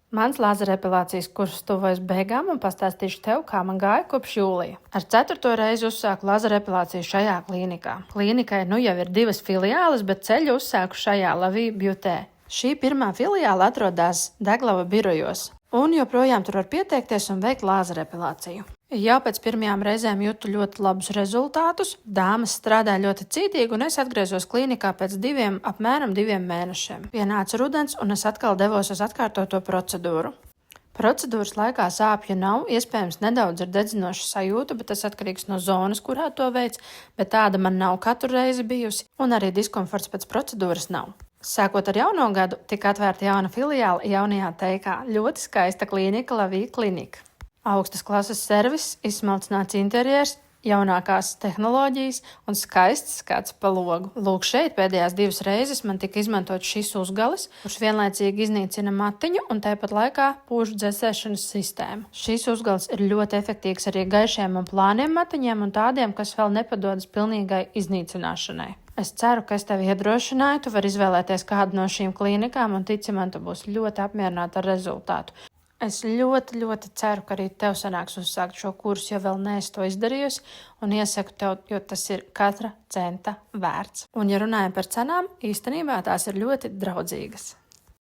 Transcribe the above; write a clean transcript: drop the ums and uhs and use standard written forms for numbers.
Mans lāzerepilācijas kurs tuvojas beigām un pastāstīšu tev, kā man gāja kopš jūlija. Ar 4. reizi uzsāku lāzerepilāciju šajā klīnikā. Klīnikai nu jau ir 2 filiāles, bet ceļu uzsāku šajā Lavī Beauté. Šī pirmā filiāle atrodas Deglava birojos, un joprojām tur var pieteikties un veikt lāzerepilāciju. Jau pēc pirmajām reizēm jūtu ļoti labus rezultātus, dāmas strādāja ļoti cītīgi, un es atgriezos klīnikā pēc apmēram 2 mēnešiem. Pienāca rudens, un es atkal devos uz atkārtoto procedūru. Procedūras laikā sāpju nav, iespējams nedaudz ir dedzinoša sajūta, bet tas atkarīgs no zonas, kurā to veids, bet tāda man nav katru reizi bijusi, un arī diskomforts pēc procedūras nav. Sākot ar jauno gadu, tika atvērta jauna filiāle jaunajā teikā. Ļoti skaista klīnika Lavī Klinika. Augstas klases servis, izsmalcināts interjers, jaunākās tehnoloģijas un skaists skats pa logu. Lūk, šeit pēdējās 2 reizes man tika izmantot šis uzgalis, kurš vienlaicīgi iznīcina matiņu un tāpat laikā pūžu dzēsēšanas sistēmu. Šis uzgalis ir ļoti efektīvs arī gaišiem un plāniem matiņiem un tādiem, kas vēl nepadodas pilnīgai iznīcināšanai. Es ceru, ka es tevi iedrošināju, tu vari izvēlēties kādu no šīm klīnikām un tici man, tu būsi ļoti apmierināta ar rezultātu. Es ļoti ceru, ka arī tev sanāks uzsākt šo kursu, ja vēl neesi to izdarījusi, un iesaku tev, jo tas ir katra centa vērts. Un ja runājam par cenām, īstenībā tās ir ļoti draudzīgas.